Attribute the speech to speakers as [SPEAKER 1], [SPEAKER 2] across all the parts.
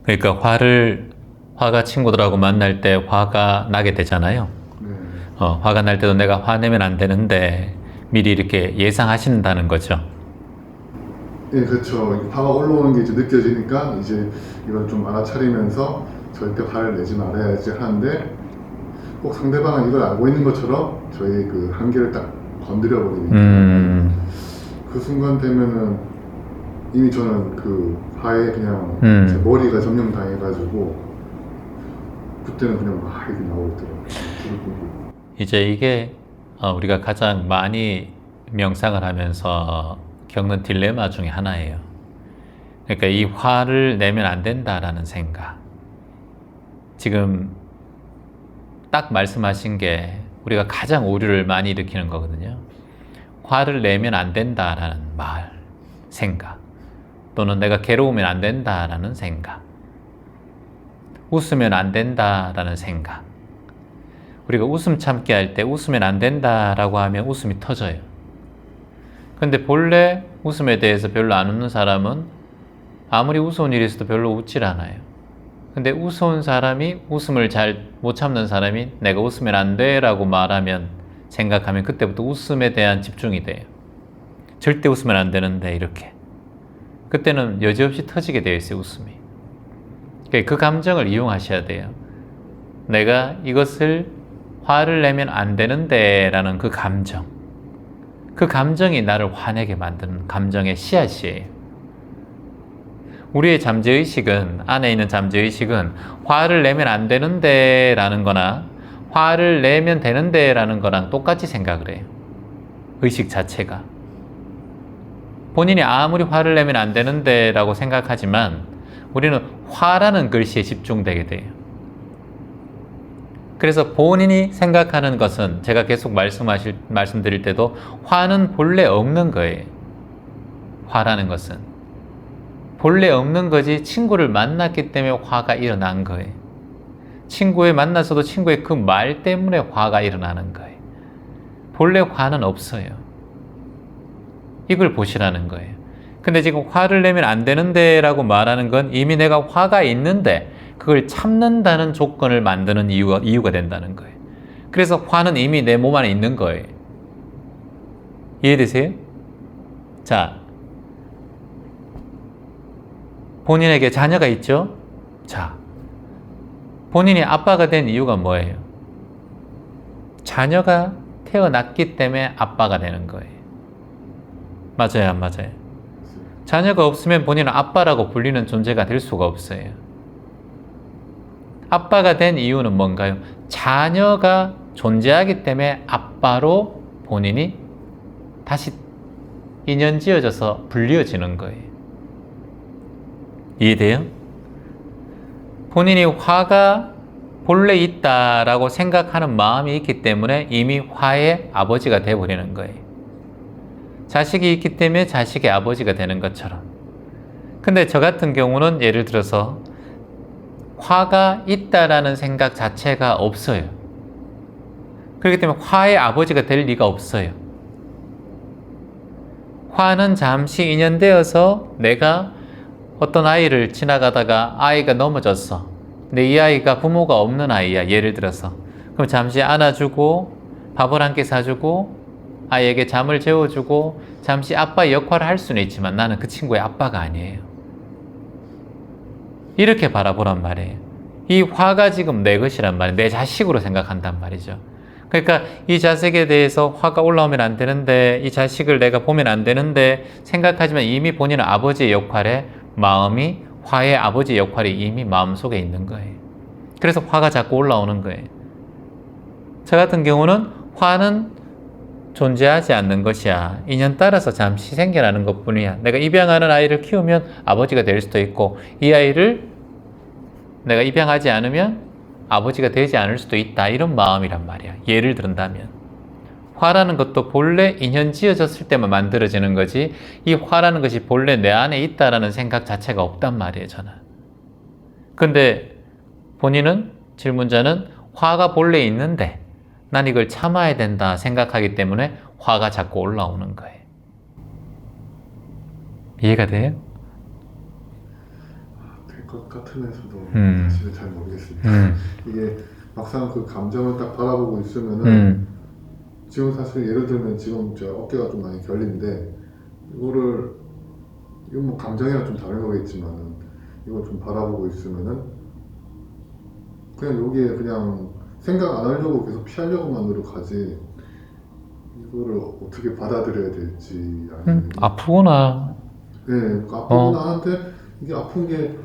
[SPEAKER 1] 그러니까 화가 친구들하고 만날 때 화가 나게 되잖아요.
[SPEAKER 2] 네.
[SPEAKER 1] 화가 날 때도 내가 화내면 안 되는데 미리 이렇게 예상하신다는 거죠.
[SPEAKER 2] 예, 그렇죠. 화가 올라오는 게 이제 느껴지니까 이제 이걸 좀 알아차리면서 절대 화를 내지 말아야지 하는데 꼭 상대방은 이걸 알고 있는 것처럼 저희 그 한계를 딱 건드려 버리니까 그 순간 되면은 이미 저는 그 화에 그냥 제 머리가 점령당해가지고 그때는 그냥 막 이렇게 나오더라고요. 불을 끄고.
[SPEAKER 1] 이제 이게 우리가 가장 많이 명상을 하면서 겪는 딜레마 중에 하나예요. 그러니까 이 화를 내면 안 된다라는 생각. 지금 딱 말씀하신 게 우리가 가장 오류를 많이 일으키는 거거든요. 화를 내면 안 된다라는 말, 생각. 또는 내가 괴로우면 안 된다라는 생각. 웃으면 안 된다라는 생각. 우리가 웃음 참기 할 때 웃으면 안 된다라고 하면 웃음이 터져요. 근데 본래 웃음에 대해서 별로 안 웃는 사람은 아무리 우스운 일이 있어도 별로 웃질 않아요. 근데 우스운 사람이 웃음을 잘 못 참는 사람이 내가 웃으면 안 돼 라고 말하면 생각하면 그때부터 웃음에 대한 집중이 돼요. 절대 웃으면 안 되는데 이렇게. 그때는 여지없이 터지게 되어 있어요, 웃음이. 그 감정을 이용하셔야 돼요. 내가 이것을 화를 내면 안 되는데 라는 그 감정. 그 감정이 나를 화내게 만드는 감정의 씨앗이에요. 우리의 잠재의식은, 안에 있는 잠재의식은 화를 내면 안 되는데 라는 거나 화를 내면 되는데 라는 거랑 똑같이 생각을 해요. 의식 자체가. 본인이 아무리 화를 내면 안 되는데 라고 생각하지만 우리는 화라는 글씨에 집중되게 돼요. 그래서 본인이 생각하는 것은 제가 계속 말씀드릴 때도 화는 본래 없는 거예요. 화라는 것은. 본래 없는 거지 친구를 만났기 때문에 화가 일어난 거예요. 친구에 만나서도 친구의 그 말 때문에 화가 일어나는 거예요. 본래 화는 없어요. 이걸 보시라는 거예요. 근데 지금 화를 내면 안 되는데 라고 말하는 건 이미 내가 화가 있는데 그걸 참는다는 조건을 만드는 이유가 된다는 거예요. 그래서 화는 이미 내 몸 안에 있는 거예요. 이해되세요? 자, 본인에게 자녀가 있죠? 자, 본인이 아빠가 된 이유가 뭐예요? 자녀가 태어났기 때문에 아빠가 되는 거예요. 맞아요, 안 맞아요? 자녀가 없으면 본인은 아빠라고 불리는 존재가 될 수가 없어요. 아빠가 된 이유는 뭔가요? 자녀가 존재하기 때문에 아빠로 본인이 다시 인연 지어져서 불리어지는 거예요. 이해돼요? 본인이 화가 본래 있다라고 생각하는 마음이 있기 때문에 이미 화의 아버지가 되어버리는 거예요. 자식이 있기 때문에 자식의 아버지가 되는 것처럼. 근데 저 같은 경우는 예를 들어서 화가 있다라는 생각 자체가 없어요. 그렇기 때문에 화의 아버지가 될 리가 없어요. 화는 잠시 인연되어서 내가 어떤 아이를 지나가다가 아이가 넘어졌어. 근데 이 아이가 부모가 없는 아이야. 예를 들어서. 그럼 잠시 안아주고 밥을 한 끼 사주고 아이에게 잠을 재워주고 잠시 아빠의 역할을 할 수는 있지만 나는 그 친구의 아빠가 아니에요. 이렇게 바라보란 말이에요. 이 화가 지금 내 것이란 말이에요. 내 자식으로 생각한단 말이죠. 그러니까 이 자식에 대해서 화가 올라오면 안 되는데 이 자식을 내가 보면 안 되는데 생각하지만 이미 본인은 아버지의 역할에 마음이 화의 아버지의 역할이 이미 마음속에 있는 거예요. 그래서 화가 자꾸 올라오는 거예요. 저 같은 경우는 화는 존재하지 않는 것이야. 인연 따라서 잠시 생겨나는 것뿐이야. 내가 입양하는 아이를 키우면 아버지가 될 수도 있고 이 아이를 내가 입양하지 않으면 아버지가 되지 않을 수도 있다. 이런 마음이란 말이야. 예를 든다면. 화라는 것도 본래 인연 지어졌을 때만 만들어지는 거지 이 화라는 것이 본래 내 안에 있다라는 생각 자체가 없단 말이에요. 저는. 근데 본인은 질문자는 화가 본래 있는데 난 이걸 참아야 된다 생각하기 때문에 화가 자꾸 올라오는 거예요. 이해가 돼요?
[SPEAKER 2] 될 것 것 같으면서도
[SPEAKER 1] 음.
[SPEAKER 2] 사실은 잘 모르겠습니다.
[SPEAKER 1] 음.
[SPEAKER 2] 이게 막상 그 감정을 딱 바라보고 있으면은
[SPEAKER 1] 음.
[SPEAKER 2] 지금 사실 예를 들면 지금 저 어깨가 좀 많이 결린데 이건 뭐 감정이랑 좀 다른 거겠지만은 이걸 좀 바라보고 있으면은 그냥 여기에 그냥 생각 안 하려고 계속 피하려고만 노력하지 이거를 어떻게 받아들여야 될지 아니면
[SPEAKER 1] 아프구나.
[SPEAKER 2] 네, 그러니까 아프구나 하는데 이게 아픈 게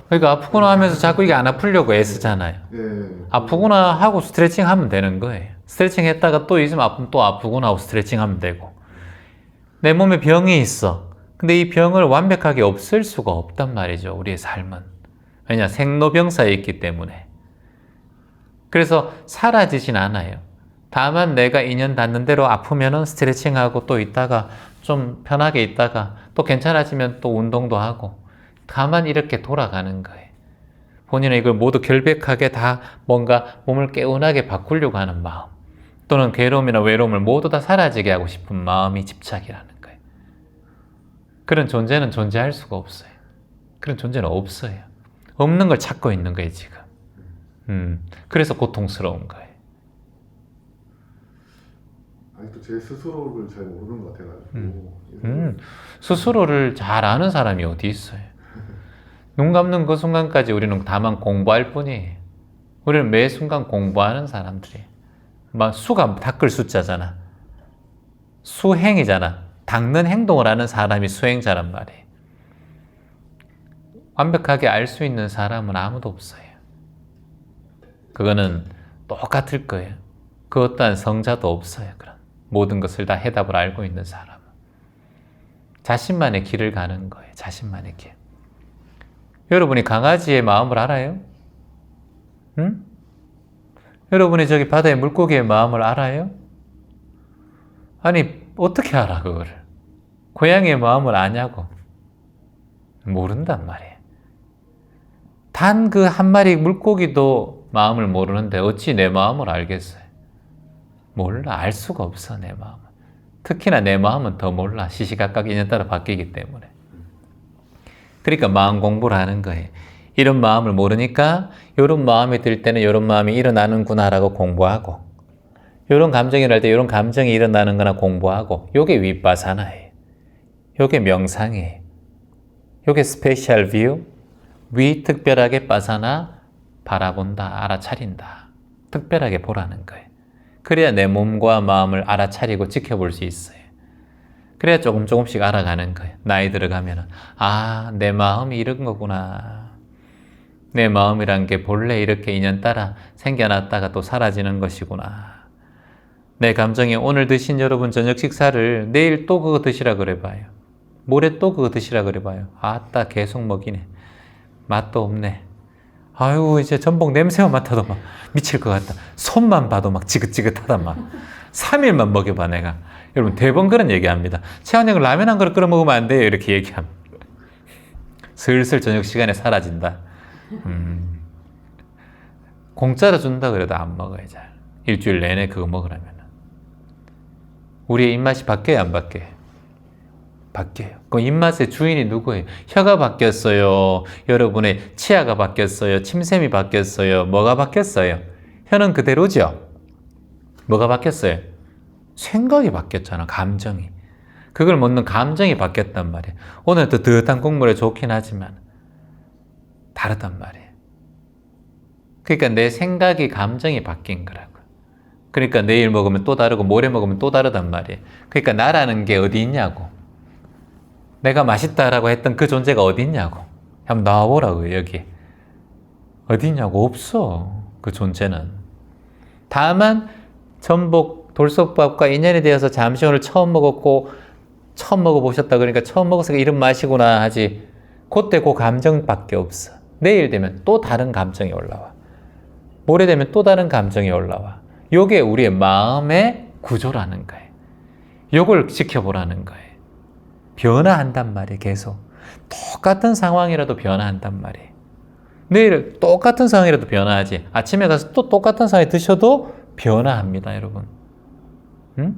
[SPEAKER 1] 그러니까 아프구나 하면서 자꾸 이게 안 아프려고 애쓰잖아요.
[SPEAKER 2] 예,
[SPEAKER 1] 아프구나 하고 스트레칭 하면 되는 거예요. 스트레칭 했다가 또 있으면 아프면 또 아프구나 하고 스트레칭 하면 되고. 내 몸에 병이 있어. 근데 이 병을 완벽하게 없앨 수가 없단 말이죠. 우리의 삶은. 왜냐? 생로병사에 있기 때문에. 그래서 사라지진 않아요. 다만 내가 인연 닿는 대로 아프면은 스트레칭하고 또 있다가 좀 편하게 있다가 또 괜찮아지면 또 운동도 하고 가만 이렇게 돌아가는 거예요. 본인은 이걸 모두 결백하게 다 뭔가 몸을 개운하게 바꾸려고 하는 마음 또는 괴로움이나 외로움을 모두 다 사라지게 하고 싶은 마음이 집착이라는 거예요. 그런 존재는 존재할 수가 없어요. 그런 존재는 없어요. 없는 걸 찾고 있는 거예요, 지금. 그래서 고통스러운 거예요.
[SPEAKER 2] 아직도 제 스스로를 잘 모르는 것 같아가지고
[SPEAKER 1] 스스로를 잘 아는 사람이 어디 있어요? 눈 감는 그 순간까지 우리는 다만 공부할 뿐이에요. 우리는 매 순간 공부하는 사람들이에요. 막 수가 닦을 숫자잖아. 수행이잖아. 닦는 행동을 하는 사람이 수행자란 말이에요. 완벽하게 알 수 있는 사람은 아무도 없어요. 그거는 똑같을 거예요. 그 어떠한 성자도 없어요. 그런 모든 것을 다 해답을 알고 있는 사람은. 자신만의 길을 가는 거예요. 자신만의 길. 여러분이 강아지의 마음을 알아요? 응? 여러분이 저기 바다의 물고기의 마음을 알아요? 아니, 어떻게 알아, 그거를? 고양이의 마음을 아냐고? 모른단 말이에요. 단 그 한 마리 물고기도 마음을 모르는데 어찌 내 마음을 알겠어요? 몰라. 알 수가 없어, 내 마음은. 특히나 내 마음은 더 몰라. 시시각각 인연따라 바뀌기 때문에. 그러니까 마음 공부를 하는 거예요. 이런 마음을 모르니까 이런 마음이 들 때는 이런 마음이 일어나는구나라고 공부하고 이런 감정이 일어날 때 이런 감정이 일어나는 거나 공부하고 요게 윗바사나예요. 요게 명상이에요. 요게 스페셜 뷰, 위 특별하게 바사나 바라본다, 알아차린다. 특별하게 보라는 거예요. 그래야 내 몸과 마음을 알아차리고 지켜볼 수 있어요. 그래야 조금씩 알아가는 거예요. 나이 들어가면은 아, 내 마음이 이런 거구나. 내 마음이란 게 본래 이렇게 인연 따라 생겨났다가 또 사라지는 것이구나. 내 감정이 오늘 드신 여러분 저녁 식사를 내일 또 그거 드시라 그래 봐요. 모레 또 그거 드시라 그래 봐요. 아따 계속 먹이네. 맛도 없네. 아유 이제 전복 냄새만 맡아도 막 미칠 것 같다. 손만 봐도 막 지긋지긋하다 막. 3일만 먹여봐 내가. 여러분 대번 그런 얘기합니다. 채원 형은 라면 한 그릇 끓여 먹으면 안 돼요. 이렇게 얘기합니다. 슬슬 저녁 시간에 사라진다. 공짜로 준다 그래도 안 먹어요 잘. 일주일 내내 그거 먹으라면. 우리의 입맛이 바뀌어요 안 바뀌어요? 바뀌어요. 그 입맛의 주인이 누구예요? 혀가 바뀌었어요. 여러분의 치아가 바뀌었어요. 침샘이 바뀌었어요. 뭐가 바뀌었어요? 혀는 그대로죠? 뭐가 바뀌었어요? 생각이 바뀌었잖아. 감정이. 그걸 먹는 감정이 바뀌었단 말이에요. 오늘 또 뜨뜻한 국물에 좋긴 하지만 다르단 말이에요. 그러니까 내 생각이 감정이 바뀐 거라고. 그러니까 내일 먹으면 또 다르고 모레 먹으면 또 다르단 말이에요. 그러니까 나라는 게 어디 있냐고. 내가 맛있다라고 했던 그 존재가 어디 있냐고. 한번 나와보라고요, 여기. 어디 있냐고. 없어. 그 존재는. 다만 전복, 돌솥밥과 인연이 되어서 잠시 오늘 처음 먹었고 처음 먹어보셨다 그러니까 처음 먹었으니까 이런 맛이구나 하지. 그때 그 감정밖에 없어. 내일 되면 또 다른 감정이 올라와. 모레 되면 또 다른 감정이 올라와. 요게 우리의 마음의 구조라는 거예요. 요걸 지켜보라는 거예요. 변화한단 말이에요. 계속. 똑같은 상황이라도 변화한단 말이에요. 내일 똑같은 상황이라도 변화하지. 아침에 가서 또 똑같은 상황에 드셔도 변화합니다. 여러분. 응?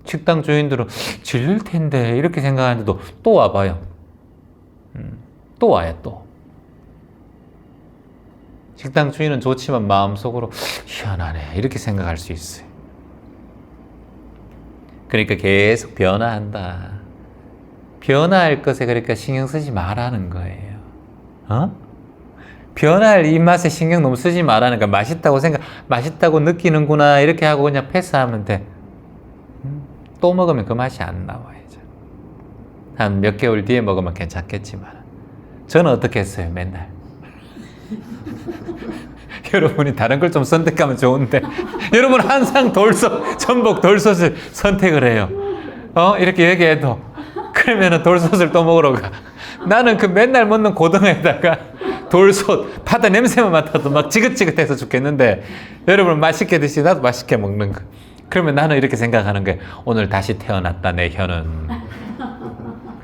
[SPEAKER 1] 식당 주인들은 질릴 텐데 이렇게 생각하는데도 또 와봐요. 또 또 와요, 또. 식당 주인은 좋지만 마음속으로 희한하네 이렇게 생각할 수 있어요. 그러니까 계속 변화한다. 변화할 것에 그러니까 신경 쓰지 말라는 거예요. 변화할 입맛에 신경 너무 쓰지 말라는 거야. 맛있다고 느끼는구나 이렇게 하고 그냥 패스하면 돼. 또 먹으면 그 맛이 안 나와요. 한 몇 개월 뒤에 먹으면 괜찮겠지만 저는 어떻게 했어요? 맨날 여러분이 다른 걸 좀 선택하면 좋은데 여러분 항상 전복 돌솥을 선택을 해요. 이렇게 얘기해도 그러면은 돌솥을 또 먹으러 가. 나는 그 맨날 먹는 고등어에다가 돌솥 바다 냄새만 맡아도 막 지긋지긋해서 죽겠는데 여러분 맛있게 드시 나도 맛있게 먹는 거. 그러면 나는 이렇게 생각하는 거예요. 오늘 다시 태어났다 내 혀는.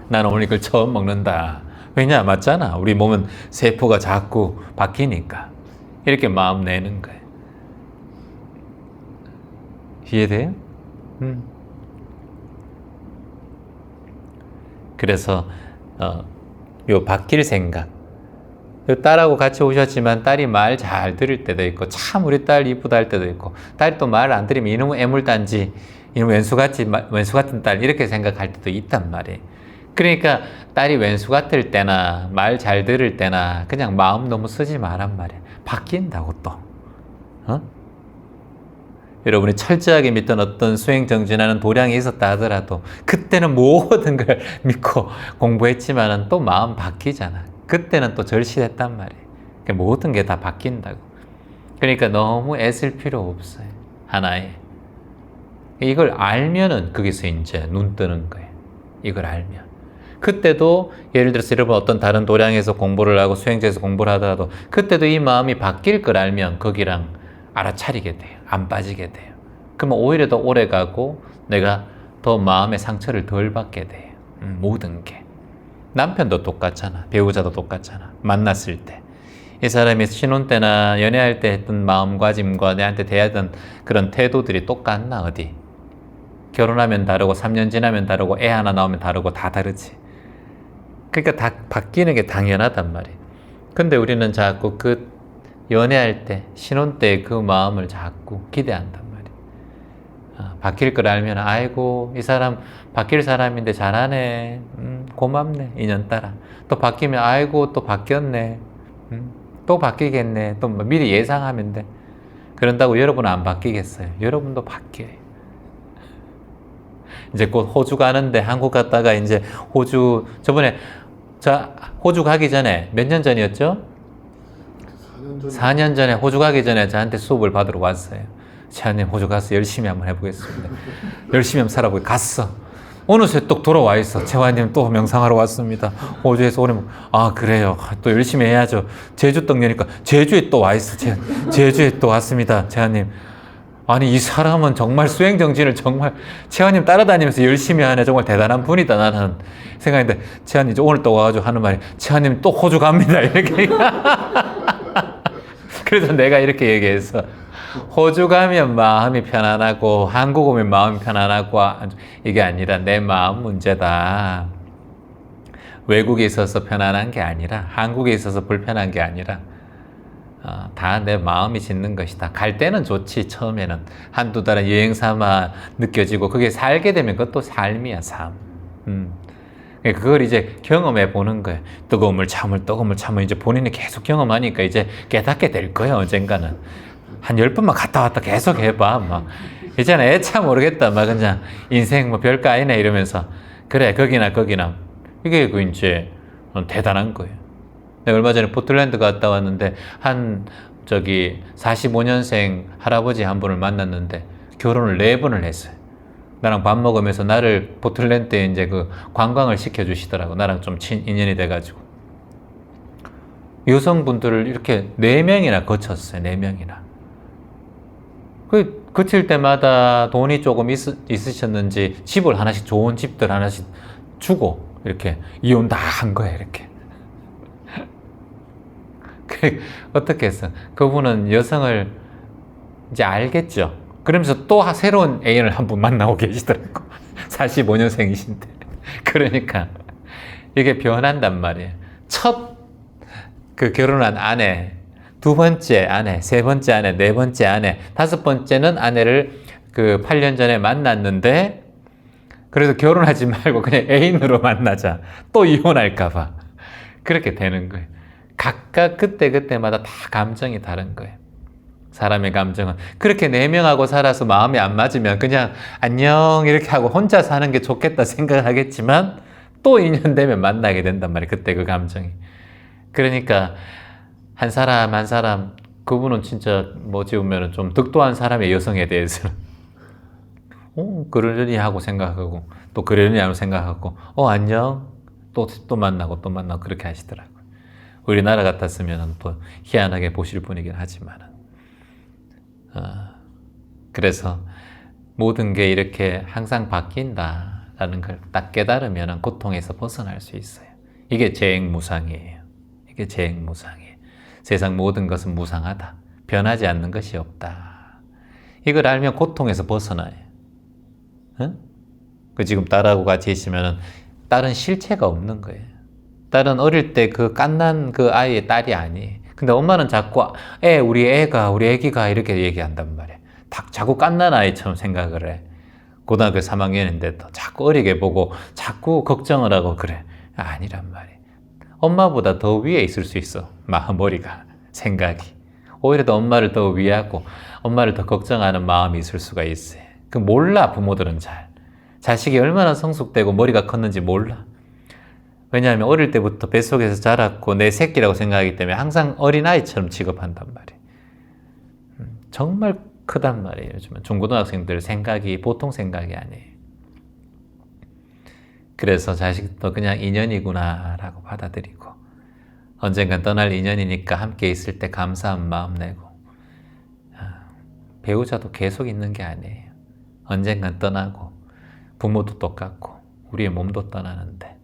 [SPEAKER 1] 나는 오늘 이걸 처음 먹는다. 왜냐? 맞잖아. 우리 몸은 세포가 자꾸 바뀌니까. 이렇게 마음 내는 거예요. 이해돼요? 그래서 요 바뀔 생각. 요 딸하고 같이 오셨지만 딸이 말 잘 들을 때도 있고 참 우리 딸 이쁘다 할 때도 있고 딸이 또 말 안 들으면 이놈 애물단지 이놈 왼수 같은 딸 이렇게 생각할 때도 있단 말이에요. 그러니까 딸이 왼수 같을 때나 말 잘 들을 때나 그냥 마음 너무 쓰지 말란 말이에요. 바뀐다고 또. 여러분이 철저하게 믿던 어떤 수행정진하는 도량이 있었다 하더라도 그때는 모든 걸 믿고 공부했지만은 또 마음 바뀌잖아. 그때는 또 절실했단 말이에요. 그러니까 모든 게 다 바뀐다고. 그러니까 너무 애쓸 필요 없어요. 하나에. 이걸 알면은 거기서 이제 눈 뜨는 거예요. 이걸 알면. 그때도 예를 들어서 여러분 어떤 다른 도량에서 공부를 하고 수행제에서 공부를 하더라도 그때도 이 마음이 바뀔 걸 알면 거기랑 알아차리게 돼요. 안 빠지게 돼요. 그러면 오히려 더 오래 가고 내가 더 마음의 상처를 덜 받게 돼요. 모든 게. 남편도 똑같잖아. 배우자도 똑같잖아. 만났을 때. 이 사람이 신혼 때나 연애할 때 했던 마음가짐과 내한테 대하던 그런 태도들이 똑같나 어디? 결혼하면 다르고 3년 지나면 다르고 애 하나 나오면 다르고 다 다르지. 그러니까 다 바뀌는 게 당연하단 말이에요. 근데 우리는 자꾸 그 연애할 때, 신혼 때 그 마음을 자꾸 기대한단 말이에요. 바뀔 걸 알면 아이고 이 사람 바뀔 사람인데 잘하네. 고맙네. 인연따라. 또 바뀌면 아이고 또 바뀌었네. 또 바뀌겠네. 또 미리 예상하면 돼. 그런다고 여러분은 안 바뀌겠어요. 여러분도 바뀌어요. 이제 곧 호주 가는데 한국 갔다가 이제 호주 저번에 호주 가기 전에 몇 년 전이었죠? 4년 전에 호주 가기 전에 저한테 수업을 받으러 왔어요. 채아님 호주 가서 열심히 한번 해보겠습니다. 열심히 한번 살아보게 갔어. 어느새 또 돌아와 있어. 채아님 또 명상하러 왔습니다. 호주에서 오면 그래요. 또 열심히 해야죠. 제주 떡려니까 제주에 또 와 있어. 제주에 또 왔습니다. 채아님. 아니 이 사람은 정말 수행정진을 정말 채아님 따라다니면서 열심히 하네. 정말 대단한 분이다 나는 생각했는데 채아님 오늘 또 와가지고 하는 말이 채아님 또 호주 갑니다 이렇게. 그래서 내가 이렇게 얘기해서 호주 가면 마음이 편안하고 한국 오면 마음이 편안하고 이게 아니라 내 마음 문제다. 외국에 있어서 편안한 게 아니라 한국에 있어서 불편한 게 아니라 다 내 마음이 짓는 것이다. 갈 때는 좋지. 처음에는 한두 달은 여행 삼아 느껴지고 그게 살게 되면 그것도 삶이야. 삶. 그걸 이제 경험해 보는 거예요. 뜨거움을 참을 이제 본인이 계속 경험하니까 이제 깨닫게 될 거예요. 언젠가는. 한 10번만 갔다 왔다 계속 해봐. 막. 이제는 애차 모르겠다. 막 그냥 인생 뭐 별거 아니네 이러면서. 그래, 거기나. 이게 그 이제 대단한 거예요. 내가 얼마 전에 포틀랜드 갔다 왔는데 한 45년생 할아버지 한 분을 만났는데 결혼을 4번을 했어요. 나랑 밥 먹으면서 나를 포틀랜드에 이제 그 관광을 시켜주시더라고. 나랑 좀 인연이 돼가지고. 여성분들을 이렇게 4명이나 거쳤어요. 4명이나. 거칠 때마다 돈이 조금 있으셨는지 집을 하나씩, 좋은 집들 하나씩 주고 이렇게 이혼 다 한 거예요. 이렇게. 어떻게 했어? 그분은 여성을 이제 알겠죠. 그러면서 또 새로운 애인을 한 분 만나고 계시더라고. 45년생이신데. 그러니까 이게 변한단 말이에요. 첫 그 결혼한 아내, 두 번째 아내, 세 번째 아내, 네 번째 아내, 다섯 번째는 아내를 그 8년 전에 만났는데 그래서 결혼하지 말고 그냥 애인으로 만나자. 또 이혼할까봐. 그렇게 되는 거예요. 각각 그때그때마다 다 감정이 다른 거예요. 사람의 감정은. 그렇게 네 명하고 살아서 마음이 안 맞으면 그냥 안녕 이렇게 하고 혼자 사는 게 좋겠다 생각하겠지만 또 2년 되면 만나게 된단 말이에요. 그때 그 감정이. 그러니까 한 사람 한 사람 그분은 진짜 뭐지 보면은 좀 득도한 사람의 여성에 대해서는 그러려니 하고 생각하고 또 그러려니 하고 생각하고 안녕 또 만나고 또 만나고 그렇게 하시더라고요. 우리나라 같았으면 또 희한하게 보실 분이긴 하지만은 그래서 모든 게 이렇게 항상 바뀐다라는 걸 딱 깨달으면 고통에서 벗어날 수 있어요. 이게 재행무상이에요. 이게 재행무상이에요. 세상 모든 것은 무상하다. 변하지 않는 것이 없다. 이걸 알면 고통에서 벗어나요. 응? 그 지금 딸하고 같이 있으면 딸은 실체가 없는 거예요. 딸은 어릴 때 그 갓난 그 아이의 딸이 아니에요. 근데 엄마는 자꾸 우리 애기가 이렇게 얘기한단 말이에요. 자꾸 갓난 아이처럼 생각을 해. 고등학교 3학년인데 또 자꾸 어리게 보고 자꾸 걱정을 하고 그래. 아니란 말이에요. 엄마보다 더 위에 있을 수 있어. 머리가, 생각이. 오히려 더 엄마를 더 위하고 엄마를 더 걱정하는 마음이 있을 수가 있어요. 그 몰라, 부모들은 잘. 자식이 얼마나 성숙되고 머리가 컸는지 몰라. 왜냐하면 어릴 때부터 뱃속에서 자랐고 내 새끼라고 생각하기 때문에 항상 어린아이처럼 취급한단 말이에요. 정말 크단 말이에요. 요즘은 중고등학생들 생각이 보통 생각이 아니에요. 그래서 자식도 그냥 인연이구나 라고 받아들이고 언젠간 떠날 인연이니까 함께 있을 때 감사한 마음 내고 배우자도 계속 있는 게 아니에요. 언젠간 떠나고 부모도 똑같고 우리의 몸도 떠나는데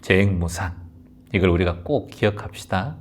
[SPEAKER 1] 재행무상 이걸 우리가 꼭 기억합시다.